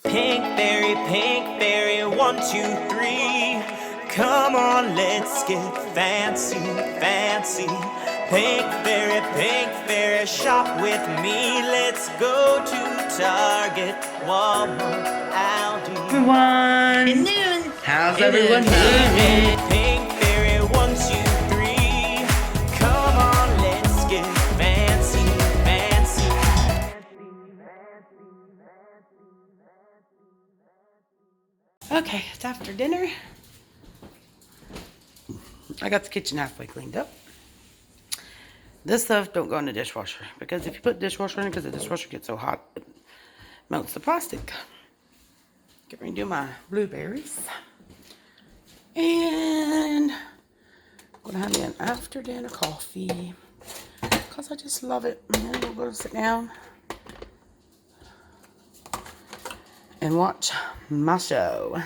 Pink fairy, 1, 2, 3. Come on, let's get fancy, fancy. Pink fairy, shop with me. Let's go to Target, Walmart, Aldi. Everyone, Noon. how's everyone doing? Pink fairy, 1, 2, 3. Come on, let's get fancy, fancy. Okay, it's after dinner. I got the kitchen halfway cleaned up. This stuff don't go in the dishwasher because if you put dishwasher in it, because the dishwasher gets so hot, it melts the plastic. Get ready to do my blueberries. And I'm gonna have me an after dinner coffee because I just love it. And then we'll go sit down and watch my show.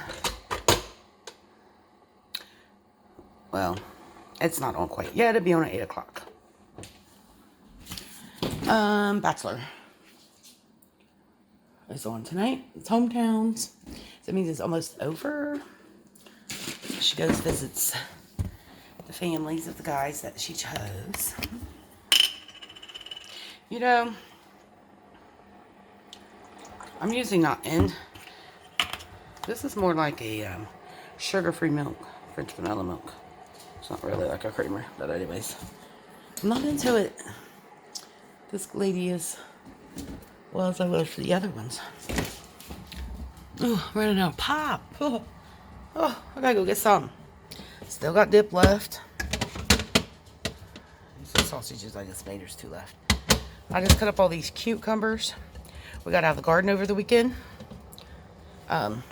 Well, it's not on quite yet. It'll be on at 8 o'clock. Bachelor is on tonight. It's hometowns. So that means it's almost over. She goes visits the families of the guys that she chose. You know, I'm using not in. This is more like a sugar-free milk, French vanilla milk. It's not really like a creamer, but anyways, I'm not into it. This lady is, well, as I was for the other ones. Oh, running out of pop. Oh, I gotta go get some. Still got dip left. These sausages I just made, there's 2 left. I just cut up all these cucumbers we got out of the garden over the weekend. Now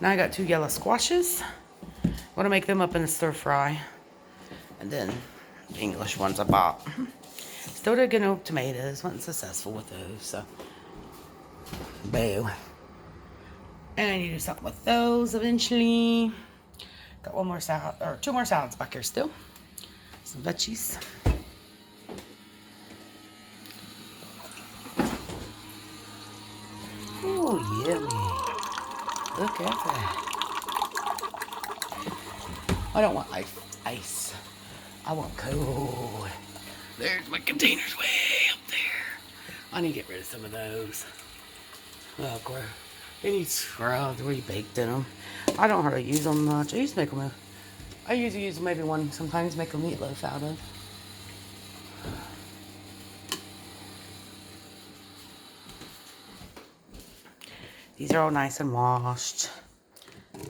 I got 2 yellow squashes. I'm gonna make them up in a stir fry. And then the English ones I bought. Still did get no tomatoes. Wasn't successful with those, so boo. And I need to do something with those eventually. Got 1 more salad, or 2 more salads back here still. Some veggies. Oh, yummy. Look at that. I don't want ice. I want cold. There's my containers way up there. I need to get rid of some of those. Oh, gross. They need scrubbed. We baked in them. I don't hardly use them much. I used to make them. I usually use maybe one. Sometimes make a meatloaf out of. These are all nice and washed. I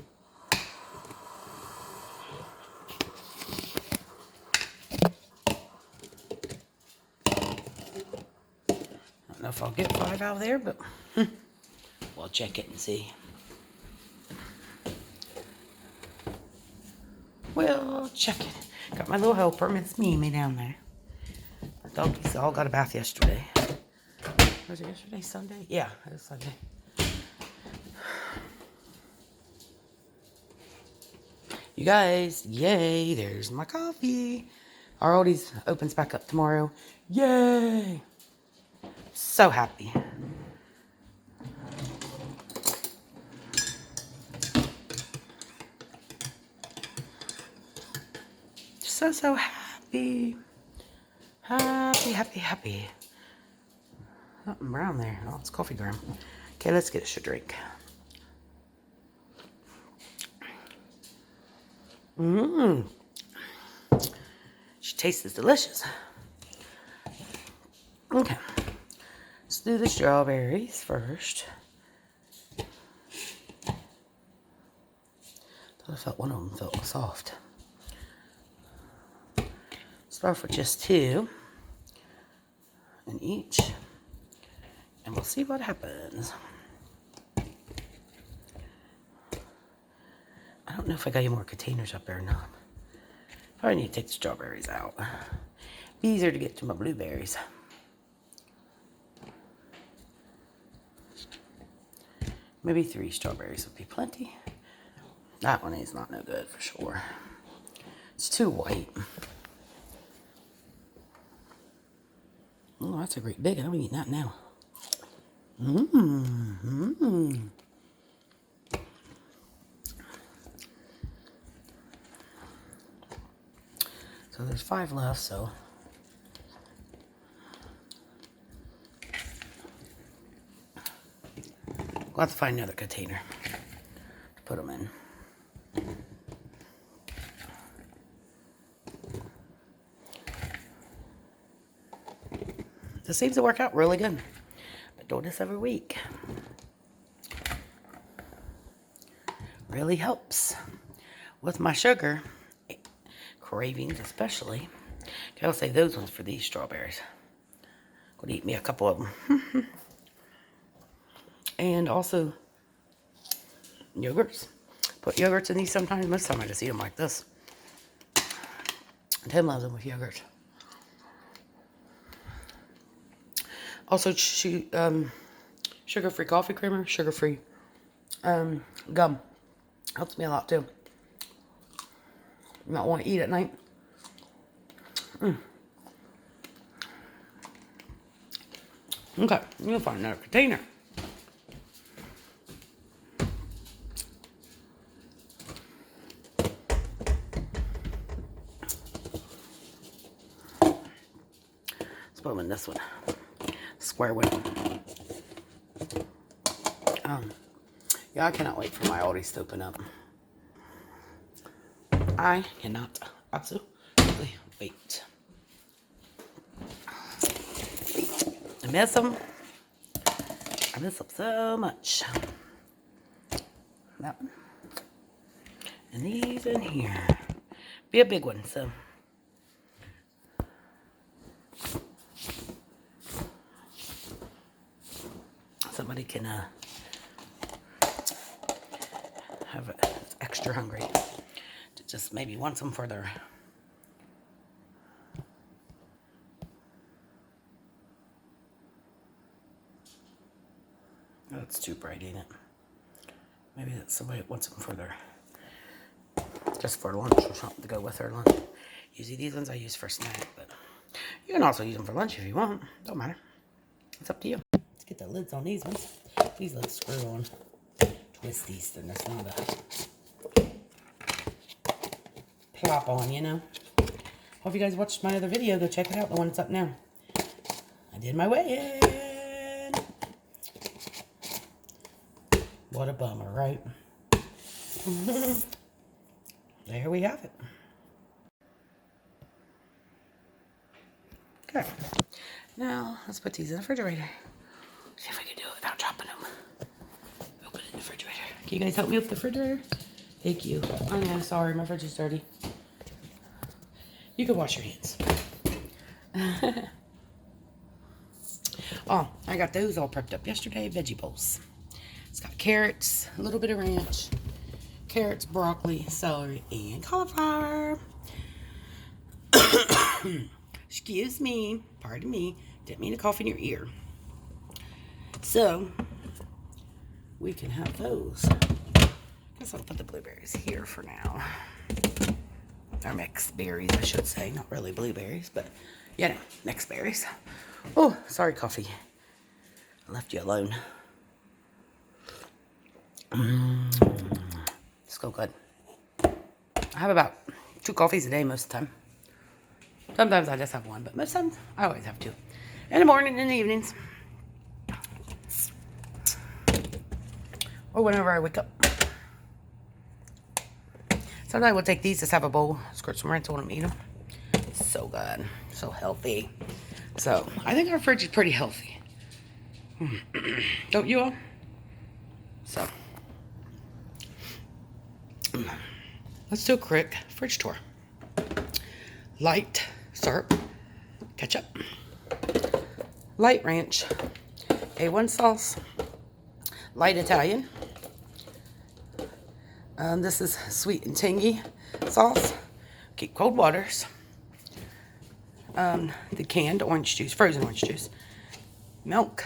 don't know if I'll get 5 out of there, but we'll check it and see. We'll check it. Got my little helper, Miss Mimi, down there. The doggies all got a bath yesterday. Was it yesterday? Sunday? Yeah, it was Sunday. You guys, yay, there's my coffee. Our oldies opens back up tomorrow. Yay! So happy. So happy. Happy. Something brown there. Oh, it's coffee ground. Okay, let's get us a drink. She tastes delicious. Okay. Let's do the strawberries first. Thought I felt one of them felt soft. Start with just 2 in each, and we'll see what happens. I don't know if I got any more containers up there or not. Probably need to take the strawberries out. Be easier to get to my blueberries. Maybe 3 strawberries would be plenty. That one is not no good for sure. It's too white. Oh, that's a great big. I'm eating that now. there's 5 left, so we'll have to find another container to put them in. This seems to work out really good. I do this every week. Really helps with my sugar cravings, especially. Gotta save those ones for these strawberries. Gonna eat me a couple of them. And also yogurts. Put yogurts in these sometimes. Most of the time I just eat them like this. Tim loves them with yogurt. Also, sugar-free coffee creamer, sugar-free gum. Helps me a lot, too. Not want to eat at night. Okay, I'm going to find another container. Let's put them in this one. Square one. Yeah, I cannot wait for my Aldi's to open up. I cannot absolutely wait. I miss them. I miss them so much. That one. And these in here. Be a big one, so. Somebody can have it extra hungry to just maybe want some for their oh, it's too bright, ain't it? Maybe that's somebody that wants them for their just for lunch or something to go with their lunch. Usually these ones I use for snack, but you can also use them for lunch if you want. Don't matter. It's up to you. Let's get the lids on these ones. These lids screw on. Twist these, then that's not a plop on, you know. Hope you guys watched my other video. Go check it out, the one that's up now. I did my weigh-in. What a bummer, right? There we have it. Okay. Now, let's put these in the refrigerator. See if I can do it without dropping them. Open it in the refrigerator. Can you guys help me with the refrigerator? Thank you. I know, sorry, my fridge is dirty. You can wash your hands. Oh, I got those all prepped up yesterday. Veggie bowls. It's got carrots, a little bit of ranch, carrots, broccoli, celery, and cauliflower. Excuse me. Pardon me. Didn't mean to cough in your ear. So, we can have those. I guess I'll put the blueberries here for now. Or mixed berries, I should say. Not really blueberries, but, you know, mixed berries. Oh, sorry, coffee. I left you alone. It's so good. I have about 2 coffees a day most of the time. Sometimes I just have 1, but most times I always have 2. In the morning and in the evenings. Or whenever I wake up. Sometimes we'll take these, just have a bowl, squirt some rinse on them, eat them. So good. So healthy. So, I think our fridge is pretty healthy. Don't you all? So, let's do a quick fridge tour. Light syrup, ketchup, light ranch, A1 sauce, light Italian. This is sweet and tangy sauce. Keep cold waters. The canned orange juice, frozen orange juice, milk,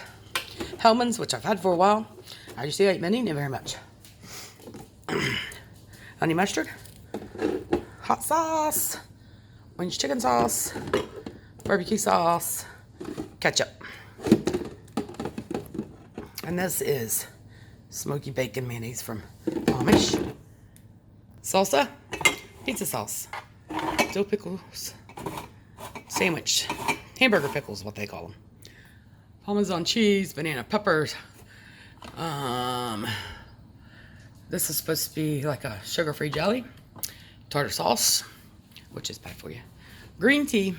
Hellman's, which I've had for a while. I used to eat many, not very much. Honey mustard, hot sauce, orange chicken sauce, barbecue sauce, ketchup. And this is smoky bacon mayonnaise from Amish. Salsa, pizza sauce, dill pickles, sandwich. Hamburger pickles, what they call them. Parmesan cheese, banana peppers. This is supposed to be like a sugar-free jelly. Tartar sauce, which is bad for you. Green tea.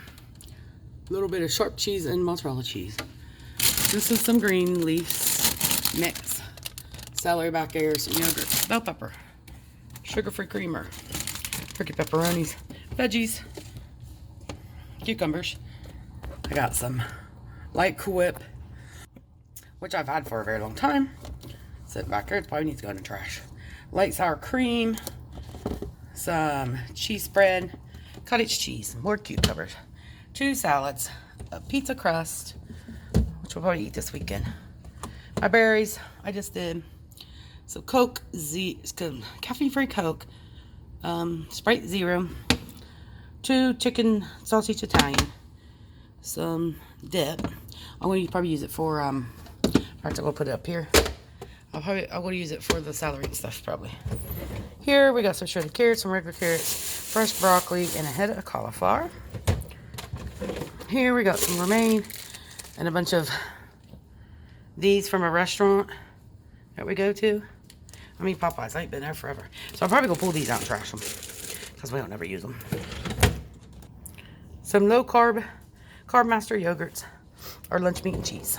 A little bit of sharp cheese and mozzarella cheese. This is some green leaves mix. Celery back air, some yogurt, bell pepper, sugar-free creamer, turkey pepperonis, veggies, cucumbers. I got some light Cool Whip, which I've had for a very long time. Sitting back there, it probably needs to go in the trash. Light sour cream, some cheese spread, cottage cheese, more cucumbers, 2 salads, a pizza crust, which we'll probably eat this weekend. My berries, I just did some Coke, caffeine-free Coke, Sprite Zero, 2 chicken sausage Italian, some dip. I'm going to probably use it for, I'm going to put it up here. I'm going to use it for the celery and stuff, probably. Here we got some shredded carrots, some regular carrots, fresh broccoli, and a head of cauliflower. Here we got some romaine and a bunch of these from a restaurant that we go to. I mean, Popeyes. I ain't been there forever. So I'm probably going to pull these out and trash them because we don't ever use them. Some low-carb, Carb Master yogurts, our lunch meat and cheese.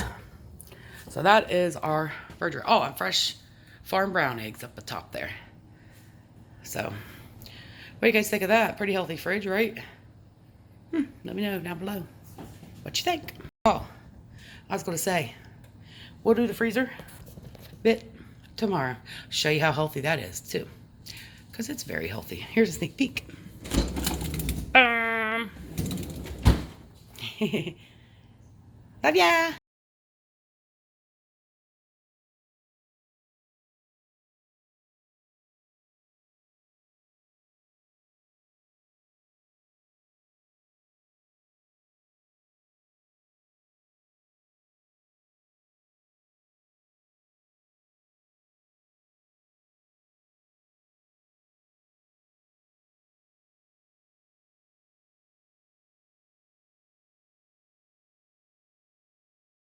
So that is our burger. Oh, and fresh farm brown eggs up the top there. So, what do you guys think of that? Pretty healthy fridge, right? Let me know down below what you think. Oh, I was going to say, we'll do the freezer bit tomorrow. Show you how healthy that is, too. Because it's very healthy. Here's a sneak peek. Love ya!